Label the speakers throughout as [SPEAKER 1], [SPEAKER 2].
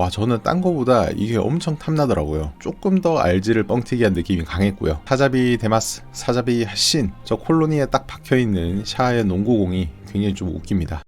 [SPEAKER 1] 와, 저는 딴 거보다 이게 엄청 탐나더라고요. 조금 더 RG를 뻥튀기한 느낌이 강했고요. 사자비 데마스, 사자비 신, 저 콜로니에 딱 박혀있는 샤의 농구공이 굉장히 좀 웃깁니다.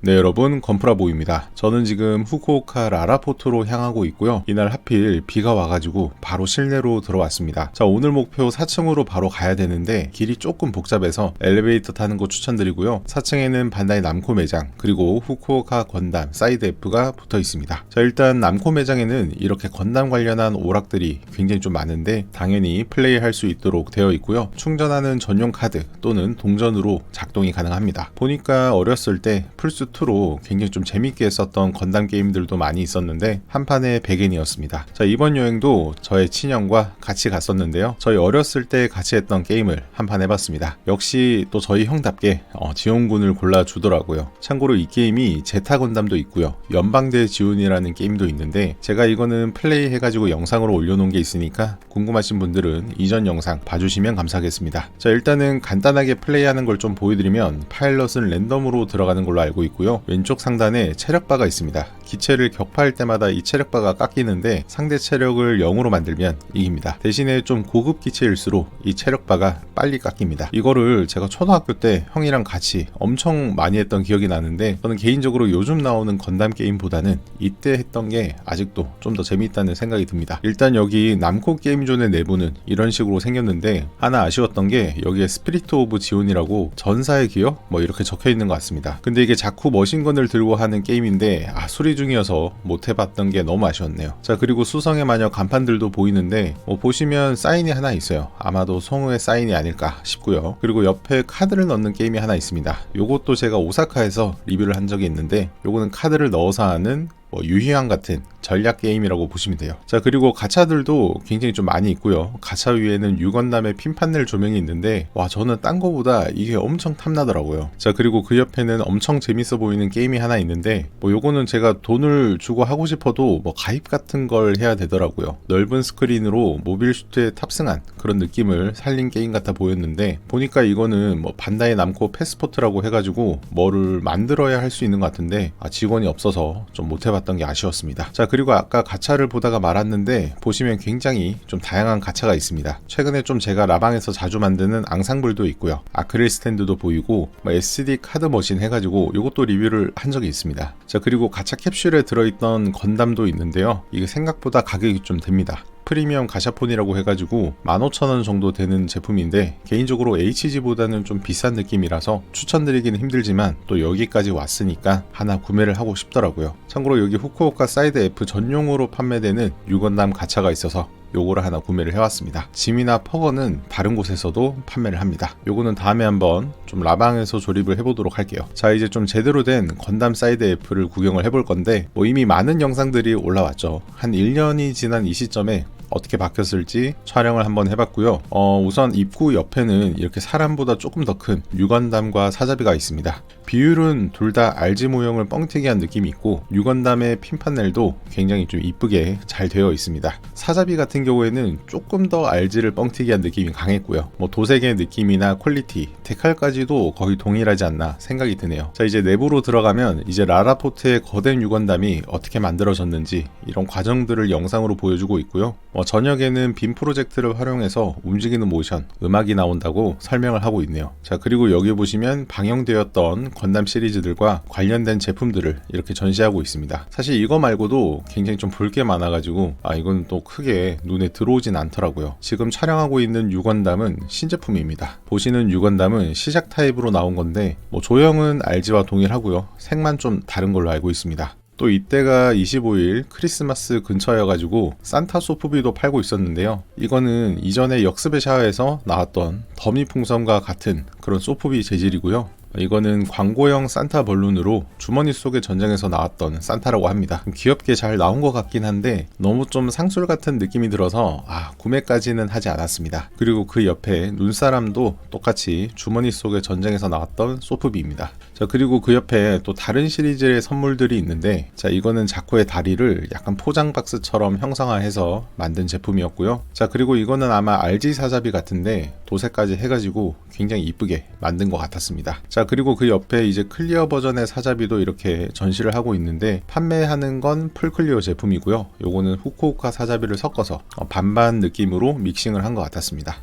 [SPEAKER 1] 네, 여러분, 건프라보입니다. 저는 지금 후쿠오카 라라포트로 향하고 있고요. 이날 하필 비가 와가지고 바로 실내로 들어왔습니다. 자, 오늘 목표 4층으로 바로 가야 되는데 길이 조금 복잡해서 엘리베이터 타는 거 추천드리고요. 4층에는 반다이 남코 매장, 그리고 후쿠오카 건담 사이드 F가 붙어 있습니다. 자, 일단 남코 매장에는 이렇게 건담 관련한 오락들이 굉장히 좀 많은데 당연히 플레이할 수 있도록 되어 있고요. 충전하는 전용 카드 또는 동전으로 작동이 가능합니다. 보니까 어렸을 때 플스2로 굉장히 좀 재밌게 했었던 건담 게임들도 많이 있었는데 한 판에 100엔이었습니다. 자, 이번 여행도 저의 친형과 같이 갔었는데요. 저희 어렸을 때 같이 했던 게임을 한 판 해봤습니다. 역시 또 저희 형답게 지원군을 골라주더라고요. 참고로 이 게임이 제타 건담도 있고요. 연방대 지원이라는 게임도 있는데 제가 이거는 플레이 해가지고 영상으로 올려놓은 게 있으니까 궁금하신 분들은 이전 영상 봐주시면 감사하겠습니다. 자, 일단은 간단하게 플레이하는 걸 좀 보여드리면 파일럿은 랜덤으로 들어가는 걸로 알고 있고요. 왼쪽 상단에 체력바가 있습니다. 기체를 격파할 때마다 이 체력바가 깎이는데 상대 체력을 0으로 만들면 이깁니다. 대신에 좀 고급 기체일수록 이 체력바가 빨리 깎입니다. 이거를 제가 초등학교 때 형이랑 같이 엄청 많이 했던 기억이 나는데 저는 개인적으로 요즘 나오는 건담 게임보다는 이때 했던 게 아직도 좀 더 재미있다는 생각이 듭니다. 일단 여기 남코 게임존의 내부는 이런 식으로 생겼는데 하나 아쉬웠던 게 여기에 스피리트 오브 지온이라고 전사의 기억? 뭐 이렇게 적혀 있는 것 같습니다. 근데 이게 자쿠 머신건을 들고 하는 게임인데 수리 중이어서 못 해봤던 게 너무 아쉬웠네요. 자, 그리고 수성의 마녀 간판들도 보이는데 보시면 사인이 하나 있어요. 아마도 성우의 사인이 아닐까 싶고요. 그리고 옆에 카드를 넣는 게임이 하나 있습니다. 요것도 제가 오사카에서 리뷰를 한 적이 있는데 요거는 카드를 넣어서 하는 유희왕 같은 전략 게임이라고 보시면 돼요. 자, 그리고 가차들도 굉장히 좀 많이 있고요. 가차 위에는 유건담의 핀판넬 조명이 있는데 와, 저는 딴 거보다 이게 엄청 탐나더라고요. 자, 그리고 그 옆에는 엄청 재밌어 보이는 게임이 하나 있는데 요거는 제가 돈을 주고 하고 싶어도 가입 같은 걸 해야 되더라고요. 넓은 스크린으로 모빌 슈트에 탑승한 그런 느낌을 살린 게임 같아 보였는데 보니까 이거는 반다이 남코 패스포트라고 해가지고 뭐를 만들어야 할 수 있는 것 같은데 직원이 없어서 좀 못 해봤던 게 아쉬웠습니다. 자, 그리고 아까 가차를 보다가 말았는데 보시면 굉장히 좀 다양한 가차가 있습니다. 최근에 좀 제가 라방에서 자주 만드는 앙상블도 있고요. 아크릴 스탠드도 보이고 SD 카드 머신 해가지고 이것도 리뷰를 한 적이 있습니다. 자, 그리고 가차 캡슐에 들어있던 건담도 있는데요. 이게 생각보다 가격이 좀 됩니다. 프리미엄 가샤폰이라고 해가지고 15,000원 정도 되는 제품인데 개인적으로 HG보다는 좀 비싼 느낌이라서 추천드리기는 힘들지만 또 여기까지 왔으니까 하나 구매를 하고 싶더라고요. 참고로 여기 후쿠오카 사이드 F 전용으로 판매되는 유건담 가차가 있어서 요거를 하나 구매를 해왔습니다. 짐이나 퍼거는 다른 곳에서도 판매를 합니다. 요거는 다음에 한번 좀 라방에서 조립을 해보도록 할게요. 자, 이제 좀 제대로 된 건담 사이드 F를 구경을 해볼 건데 이미 많은 영상들이 올라왔죠. 한 1년이 지난 이 시점에 어떻게 바뀌었을지 촬영을 한번 해봤고요. 우선 입구 옆에는 이렇게 사람보다 조금 더 큰 유건담과 사자비가 있습니다. 비율은 둘 다 RG 모형을 뻥튀기한 느낌이 있고 유건담의 핀판넬도 굉장히 좀 이쁘게 잘 되어 있습니다. 사자비 같은 경우에는 조금 더 RG를 뻥튀기한 느낌이 강했고요. 도색의 느낌이나 퀄리티, 데칼까지도 거의 동일하지 않나 생각이 드네요. 자, 이제 내부로 들어가면 이제 라라포트의 거대 유건담이 어떻게 만들어졌는지 이런 과정들을 영상으로 보여주고 있고요. 저녁에는 빔 프로젝트를 활용해서 움직이는 모션, 음악이 나온다고 설명을 하고 있네요. 자, 그리고 여기 보시면 방영되었던 건담 시리즈들과 관련된 제품들을 이렇게 전시하고 있습니다. 사실 이거 말고도 굉장히 좀 볼 게 많아가지고 이건 또 크게 눈에 들어오진 않더라고요. 지금 촬영하고 있는 유건담은 신제품입니다. 보시는 유건담은 시작 타입으로 나온 건데 조형은 RG와 동일하고요. 색만 좀 다른 걸로 알고 있습니다. 또 이때가 25일 크리스마스 근처여가지고 산타 소프비도 팔고 있었는데요. 이거는 이전에 역습의 샤워에서 나왔던 더미 풍선과 같은 그런 소프비 재질이고요. 이거는 광고형 산타 벌룬으로 주머니 속의 전쟁에서 나왔던 산타라고 합니다. 귀엽게 잘 나온 것 같긴 한데 너무 좀 상술 같은 느낌이 들어서 구매까지는 하지 않았습니다. 그리고 그 옆에 눈사람도 똑같이 주머니 속의 전쟁에서 나왔던 소프비입니다. 자, 그리고 그 옆에 또 다른 시리즈의 선물들이 있는데, 자, 이거는 자쿠의 다리를 약간 포장 박스처럼 형상화해서 만든 제품이었고요. 자, 그리고 이거는 아마 RG 사자비 같은데 도색까지 해가지고 굉장히 이쁘게 만든 것 같았습니다. 자, 그리고 그 옆에 이제 클리어 버전의 사자비도 이렇게 전시를 하고 있는데, 판매하는 건 풀클리어 제품이고요. 요거는 후쿠오카 사자비를 섞어서 반반 느낌으로 믹싱을 한 것 같았습니다.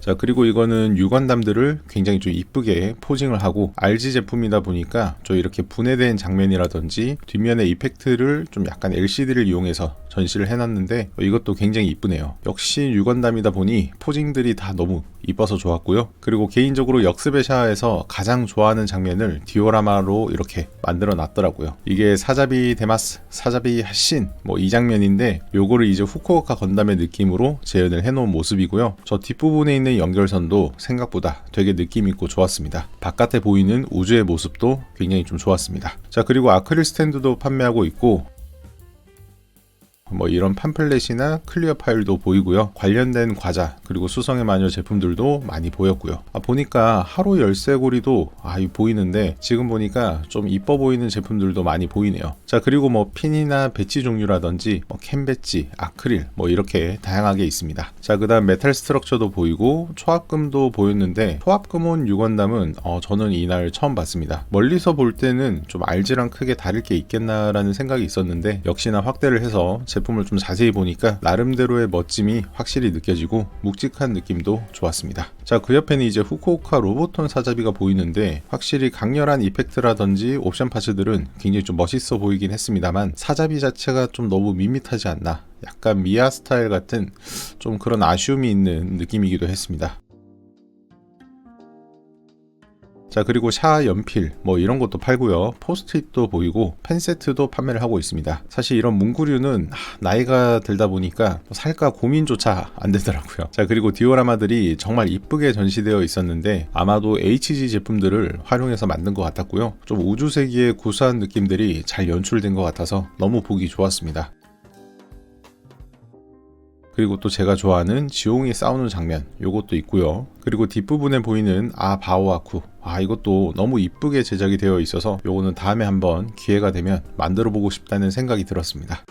[SPEAKER 1] 자, 그리고 이거는 유건담들을 굉장히 좀 이쁘게 포징을 하고, RG 제품이다 보니까 좀 이렇게 분해된 장면이라든지 뒷면의 이펙트를 좀 약간 LCD를 이용해서 전시를 해놨는데, 이것도 굉장히 이쁘네요. 역시 유건담이다 보니 포징들이 다 너무 이뻐서 좋았고요. 그리고 개인적으로 역습의 샤에서 가장 좋아하는 장면을 디오라마로 이렇게 만들어 놨더라고요. 이게 사자비 데마스, 사자비 하신 이 장면인데, 요거를 이제 후쿠오카 건담의 느낌으로 재현을 해놓은 모습이고요. 저 뒷부분에 있는 연결선도 생각보다 되게 느낌있고 좋았습니다. 바깥에 보이는 우주의 모습도 굉장히 좀 좋았습니다. 자, 그리고 아크릴 스탠드도 판매하고 있고, 이런 팜플렛이나 클리어 파일도 보이고요. 관련된 과자 그리고 수성의 마녀 제품들도 많이 보였고요. 보니까 하루 열쇠고리도 보이는데, 지금 보니까 좀 이뻐 보이는 제품들도 많이 보이네요. 자, 그리고 핀이나 배지 종류라든지 캔 배지, 아크릴 이렇게 다양하게 있습니다. 자, 그 다음 메탈 스트럭처도 보이고 초합금도 보였는데, 초합금 유건담은 저는 이날 처음 봤습니다. 멀리서 볼 때는 좀 RG랑 크게 다를 게 있겠나라는 생각이 있었는데, 역시나 확대를 해서 제품을 좀 자세히 보니까 나름대로의 멋짐이 확실히 느껴지고 묵직한 느낌도 좋았습니다. 자, 그 옆에는 이제 후쿠오카 로보톤 사자비가 보이는데, 확실히 강렬한 이펙트라든지 옵션 파츠들은 굉장히 좀 멋있어 보이긴 했습니다만, 사자비 자체가 좀 너무 밋밋하지 않나, 약간 미아 스타일 같은 좀 그런 아쉬움이 있는 느낌이기도 했습니다. 자, 그리고 샤 연필 이런 것도 팔고요. 포스트잇도 보이고 펜 세트도 판매를 하고 있습니다. 사실 이런 문구류는 나이가 들다 보니까 살까 고민조차 안 되더라고요. 자, 그리고 디오라마들이 정말 이쁘게 전시되어 있었는데, 아마도 HG 제품들을 활용해서 만든 것 같았고요. 좀 우주세기의 구수한 느낌들이 잘 연출된 것 같아서 너무 보기 좋았습니다. 그리고 또 제가 좋아하는 지옹이 싸우는 장면, 요것도 있고요. 그리고 뒷부분에 보이는 바오아쿠, 이것도 너무 이쁘게 제작이 되어 있어서 요거는 다음에 한번 기회가 되면 만들어 보고 싶다는 생각이 들었습니다.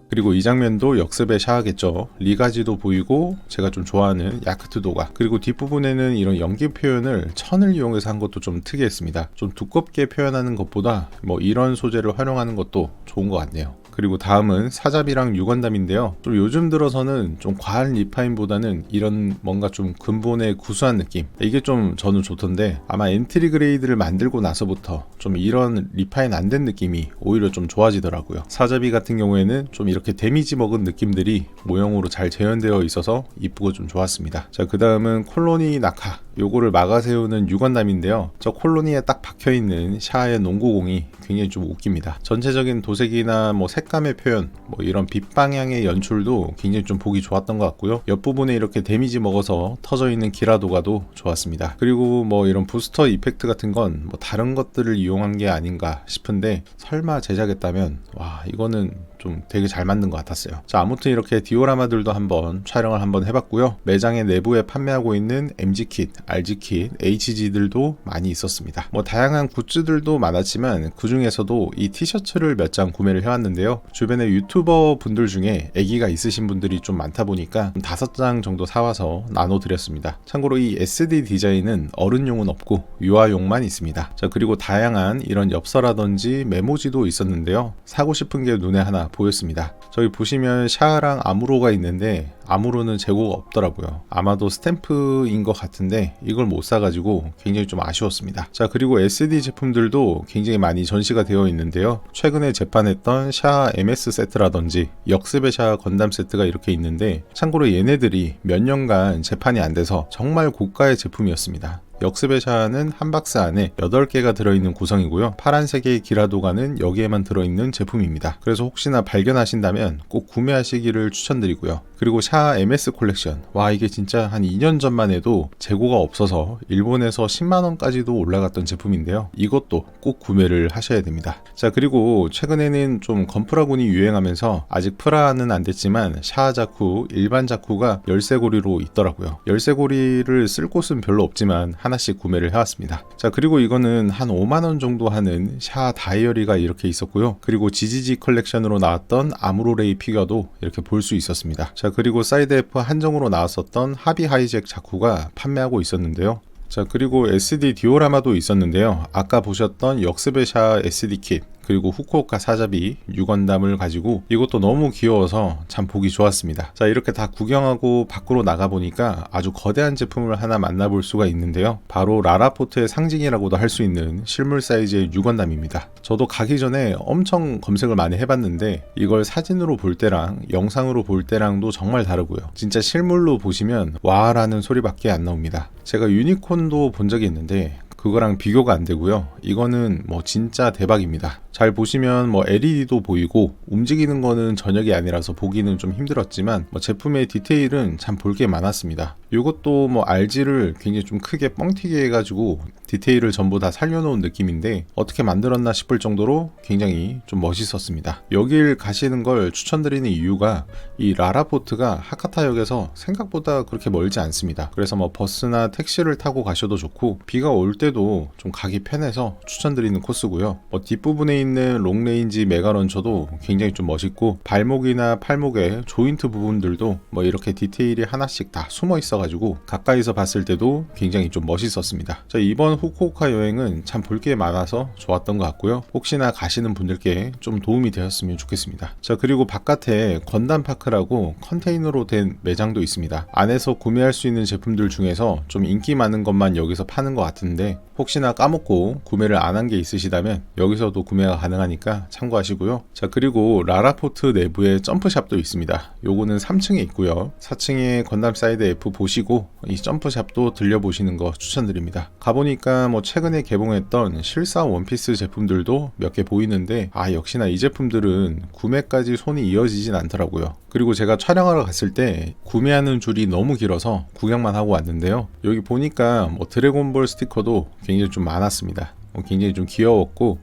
[SPEAKER 1] 그리고 이 장면도 역습의 샤겠죠. 리가지도 보이고, 제가 좀 좋아하는 야크트 도가, 그리고 뒷부분에는 이런 연기 표현을 천을 이용해서 한 것도 좀 특이했습니다. 좀 두껍게 표현하는 것보다 이런 소재를 활용하는 것도 좋은 것 같네요. 그리고 다음은 사자비랑 유건담인데요. 좀 요즘 들어서는 좀 과한 리파인보다는 이런 뭔가 좀 근본의 구수한 느낌, 이게 좀 저는 좋던데, 아마 엔트리 그레이드를 만들고 나서부터 좀 이런 리파인 안 된 느낌이 오히려 좀 좋아지더라고요. 사자비 같은 경우에는 좀 이렇게 데미지 먹은 느낌들이 모형으로 잘 재현되어 있어서 이쁘고 좀 좋았습니다. 자, 그 다음은 콜로니 나카, 요거를 막아 세우는 유건담인데요. 저 콜로니에 딱 박혀있는 샤의 농구공이 굉장히 좀 웃깁니다. 전체적인 도색이나 색감의 표현, 이런 빛 방향의 연출도 굉장히 좀 보기 좋았던 것 같고요. 옆부분에 이렇게 데미지 먹어서 터져 있는 기라도가도 좋았습니다. 그리고 이런 부스터 이펙트 같은 건 다른 것들을 이용한 게 아닌가 싶은데, 설마 제작했다면 이거는 좀 되게 잘 만든 것 같았어요. 자, 아무튼 이렇게 디오라마들도 한번 촬영을 한번 해봤고요. 매장의 내부에 판매하고 있는 MG킷, RG킷, HG들도 많이 있었습니다. 다양한 굿즈들도 많았지만 그 중에서도 이 티셔츠를 몇 장 구매를 해왔는데요. 주변에 유튜버 분들 중에 아기가 있으신 분들이 좀 많다 보니까 5장 정도 사와서 나눠드렸습니다. 참고로 이 SD 디자인은 어른용은 없고 유아용만 있습니다. 자, 그리고 다양한 이런 엽서라든지 메모지도 있었는데요. 사고 싶은 게 눈에 하나 보였습니다. 저기 보시면 샤랑 아무로가 있는데, 아무로는 재고가 없더라고요. 아마도 스탬프인 것 같은데 이걸 못 사가지고 굉장히 좀 아쉬웠습니다. 자, 그리고 SD 제품들도 굉장히 많이 전시가 되어 있는데요. 최근에 재판했던 샤 MS 세트라든지 역습의 샤 건담 세트가 이렇게 있는데, 참고로 얘네들이 몇 년간 재판이 안 돼서 정말 고가의 제품이었습니다. 역습의 샤는 한 박스 안에 8개가 들어있는 구성이고요. 파란색의 기라도가는 여기에만 들어있는 제품입니다. 그래서 혹시나 발견하신다면 꼭 구매하시기를 추천드리고요. 그리고 샤 MS 콜렉션, 이게 진짜 한 2년 전만 해도 재고가 없어서 일본에서 10만원까지도 올라갔던 제품인데요. 이것도 꼭 구매를 하셔야 됩니다. 자, 그리고 최근에는 좀 건프라군이 유행하면서, 아직 프라는 안 됐지만 샤 자쿠, 일반 자쿠가 열쇠고리로 있더라고요. 열쇠고리를 쓸 곳은 별로 없지만 하나씩 구매를 해왔습니다. 자, 그리고 이거는 한 5만원 정도 하는 샤 다이어리가 이렇게 있었고요. 그리고 지지지 컬렉션으로 나왔던 아무로레이 피규어도 이렇게 볼 수 있었습니다. 자, 그리고 사이드 F 한정으로 나왔었던 하비 하이잭 자쿠가 판매하고 있었는데요. 자, 그리고 SD 디오라마도 있었는데요. 아까 보셨던 역스베샤 SD 킷, 그리고 후쿠오카 사자비 6원담을 가지고 이것도 너무 귀여워서 참 보기 좋았습니다. 자, 이렇게 다 구경하고 밖으로 나가보니까 아주 거대한 제품을 하나 만나볼 수가 있는데요. 바로 라라포트의 상징이라고도 할 수 있는 실물 사이즈의 6원담입니다. 저도 가기 전에 엄청 검색을 많이 해봤는데 이걸 사진으로 볼 때랑 영상으로 볼 때랑도 정말 다르고요. 진짜 실물로 보시면 와라는 소리밖에 안 나옵니다. 제가 유니콘도 본 적이 있는데 그거랑 비교가 안 되고요. 이거는 뭐 진짜 대박입니다. 잘 보시면 뭐 LED도 보이고 움직이는 거는 전역이 아니라서 보기는 좀 힘들었지만 뭐 제품의 디테일은 참 볼 게 많았습니다. 이것도 뭐 RG를 굉장히 좀 크게 뻥튀기 해가지고 디테일을 전부 다 살려놓은 느낌인데 어떻게 만들었나 싶을 정도로 굉장히 좀 멋있었습니다. 여길 가시는 걸 추천드리는 이유가 이 라라포트가 하카타역에서 생각보다 그렇게 멀지 않습니다. 그래서 뭐 버스나 택시를 타고 가셔도 좋고 비가 올 때도 좀 가기 편해서 추천드리는 코스고요. 뭐 뒷부분에 있는 롱레인지 메가런처도 굉장히 좀 멋있고 발목이나 팔목의 조인트 부분들도 뭐 이렇게 디테일이 하나씩 다 숨어 있어가지고 가까이서 봤을 때도 굉장히 좀 멋있었습니다. 자, 이번 후쿠오카 여행은 참 볼 게 많아서 좋았던 것 같고요. 혹시나 가시는 분들께 좀 도움이 되었으면 좋겠습니다. 자, 그리고 바깥에 건담파크라고 컨테이너로 된 매장도 있습니다. 안에서 구매할 수 있는 제품들 중에서 좀 인기 많은 것만 여기서 파는 것 같은데 혹시나 까먹고 구매를 안 한 게 있으시다면 여기서도 구매가 가능하니까 참고하시고요. 자, 그리고 라라포트 내부에 점프샵도 있습니다. 요거는 3층에 있고요. 4층에 건담 사이드 F 보시고 이 점프샵도 들려보시는 거 추천드립니다. 가보니까 뭐 최근에 개봉했던 실사 원피스 제품들도 몇 개 보이는데 역시나 이 제품들은 구매까지 손이 이어지진 않더라고요. 그리고 제가 촬영하러 갔을 때 구매하는 줄이 너무 길어서 구경만 하고 왔는데요. 여기 보니까 뭐 드래곤볼 스티커도 굉장히 좀 많았습니다. 굉장히 좀 귀여웠고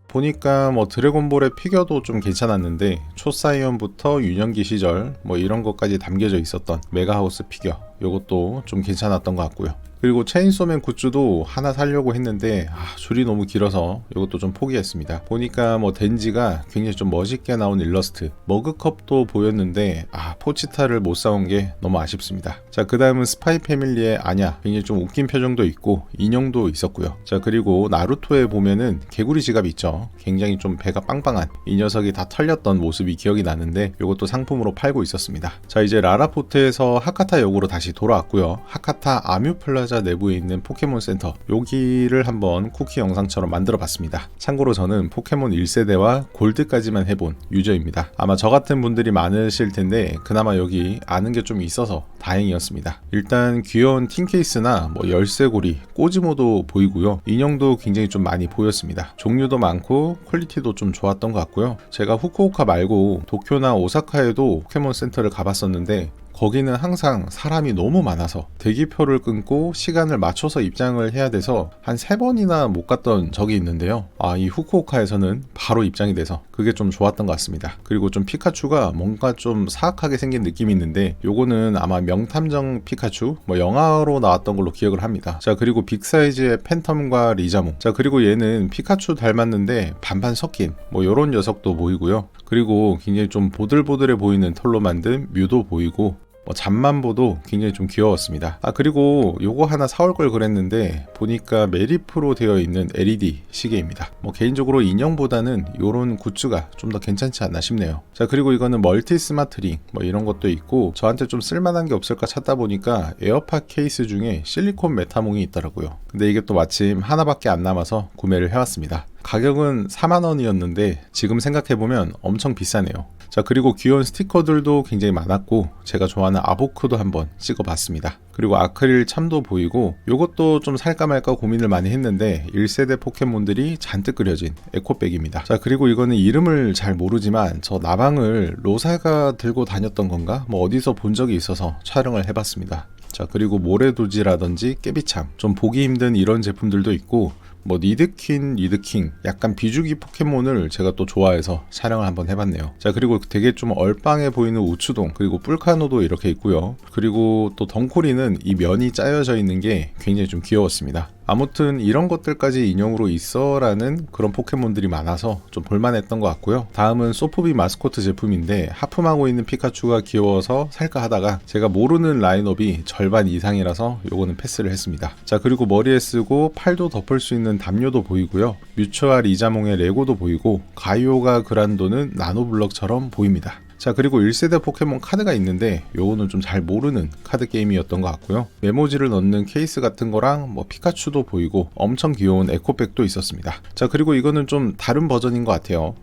[SPEAKER 1] 보니까 뭐 드래곤볼의 피규어도 좀 괜찮았는데 초사이언부터 유년기 시절 뭐 이런 것까지 담겨져 있었던 메가하우스 피규어 요것도 좀 괜찮았던 것 같고요. 그리고 체인소맨 굿즈도 하나 사려고 했는데 줄이 너무 길어서 이것도 좀 포기했습니다. 보니까 뭐 덴지가 굉장히 좀 멋있게 나온 일러스트, 머그컵도 보였는데 포치타를 못 사온 게 너무 아쉽습니다. 자, 그 다음은 스파이 패밀리의 아냐, 굉장히 좀 웃긴 표정도 있고 인형도 있었고요. 자, 그리고 나루토에 보면은 개구리 지갑 있죠. 굉장히 좀 배가 빵빵한 이 녀석이 다 털렸던 모습이 기억이 나는데 이것도 상품으로 팔고 있었습니다. 자, 이제 라라포트에서 하카타 역으로 다시 돌아왔고요. 하카타 아뮤플라자 내부에 있는 포켓몬 센터 여기를 한번 쿠키 영상처럼 만들어 봤습니다. 참고로 저는 포켓몬 1세대와 골드까지만 해본 유저입니다. 아마 저 같은 분들이 많으실 텐데 그나마 여기 아는 게 좀 있어서 다행이었습니다. 일단 귀여운 틴 케이스나 뭐 열쇠고리, 꼬지모도 보이고요. 인형도 굉장히 좀 많이 보였습니다. 종류도 많고 퀄리티도 좀 좋았던 것 같고요. 제가 후쿠오카 말고 도쿄나 오사카에도 포켓몬 센터를 가봤었는데 거기는 항상 사람이 너무 많아서 대기표를 끊고 시간을 맞춰서 입장을 해야 돼서 한 3번이나 못 갔던 적이 있는데요. 이 후쿠오카에서는 바로 입장이 돼서 그게 좀 좋았던 것 같습니다. 그리고 좀 피카츄가 뭔가 좀 사악하게 생긴 느낌이 있는데 요거는 아마 명탐정 피카츄 뭐 영화로 나왔던 걸로 기억을 합니다. 자, 그리고 빅사이즈의 팬텀과 리자몽, 자, 그리고 얘는 피카츄 닮았는데 반반 섞인 뭐 요런 녀석도 보이고요. 그리고 굉장히 좀 보들보들해 보이는 털로 만든 뮤도 보이고 잠만보도 굉장히 좀 귀여웠습니다. 그리고 요거 하나 사올 걸 그랬는데 보니까 메리프로 되어 있는 LED 시계입니다. 개인적으로 인형보다는 요런 굿즈가 좀 더 괜찮지 않나 싶네요. 자, 그리고 이거는 멀티 스마트 링 이런 것도 있고 저한테 좀 쓸만한 게 없을까 찾다 보니까 에어팟 케이스 중에 실리콘 메타몽이 있더라고요. 근데 이게 또 마침 하나밖에 안 남아서 구매를 해왔습니다. 가격은 4만원이었는데 지금 생각해보면 엄청 비싸네요. 자, 그리고 귀여운 스티커들도 굉장히 많았고 제가 좋아하는 아보크도 한번 찍어봤습니다. 그리고 아크릴 참도 보이고 요것도 좀 살까 말까 고민을 많이 했는데 1세대 포켓몬들이 잔뜩 그려진 에코백입니다. 자, 그리고 이거는 이름을 잘 모르지만 저 나방을 로사가 들고 다녔던 건가? 어디서 본 적이 있어서 촬영을 해봤습니다. 자, 그리고 모래도지라든지 깨비참, 좀 보기 힘든 이런 제품들도 있고 뭐 니드퀸, 니드킹 약간 비주기 포켓몬을 제가 또 좋아해서 촬영을 한번 해봤네요. 자, 그리고 되게 좀 얼빵해 보이는 우추동, 그리고 뿔카노도 이렇게 있고요. 그리고 또 덩코리는 이 면이 짜여져 있는 게 굉장히 좀 귀여웠습니다. 아무튼 이런 것들까지 인형으로 있어 라는 그런 포켓몬들이 많아서 좀 볼만했던 것 같고요. 다음은 소프비 마스코트 제품인데 하품하고 있는 피카츄가 귀여워서 살까 하다가 제가 모르는 라인업이 절반 이상이라서 요거는 패스를 했습니다. 자, 그리고 머리에 쓰고 팔도 덮을 수 있는 담요도 보이고요. 뮤추알 이자몽의 레고도 보이고 가이오가 그란도는 나노블럭처럼 보입니다. 자, 그리고 1세대 포켓몬 카드가 있는데 요거는 좀 잘 모르는 카드 게임이었던 것 같고요. 메모지를 넣는 케이스 같은 거랑 뭐 피카츄도 보이고 엄청 귀여운 에코백도 있었습니다. 자, 그리고 이거는 좀 다른 버전인 것 같아요.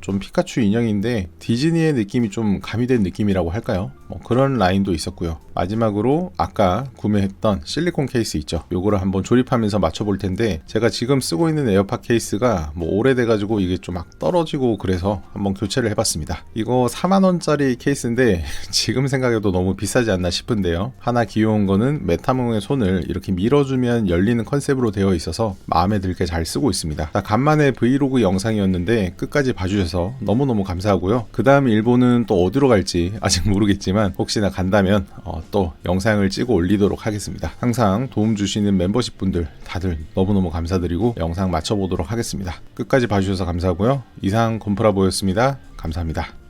[SPEAKER 1] 좀 피카츄 인형인데 디즈니의 느낌이 좀 가미된 느낌이라고 할까요? 뭐 그런 라인도 있었고요. 마지막으로 아까 구매했던 실리콘 케이스 있죠. 요거를 한번 조립하면서 맞춰볼 텐데 제가 지금 쓰고 있는 에어팟 케이스가 뭐 오래돼가지고 이게 좀 막 떨어지고 그래서 한번 교체를 해봤습니다. 이거 4만원짜리 케이스인데 지금 생각해도 너무 비싸지 않나 싶은데요. 하나 귀여운 거는 메타몽의 손을 이렇게 밀어주면 열리는 컨셉으로 되어 있어서 마음에 들게 잘 쓰고 있습니다. 자, 간만에 브이로그 영상이었는데 끝까지 봐주셔서 너무너무 감사하고요. 그 다음 일본은 또 어디로 갈지 아직 모르겠지만 혹시나 간다면 또 영상을 찍어 올리도록 하겠습니다. 항상 도움 주시는 멤버십 분들 다들 너무너무 감사드리고 영상 마쳐보도록 하겠습니다. 끝까지 봐주셔서 감사하고요. 이상 곰프라보였습니다. 감사합니다.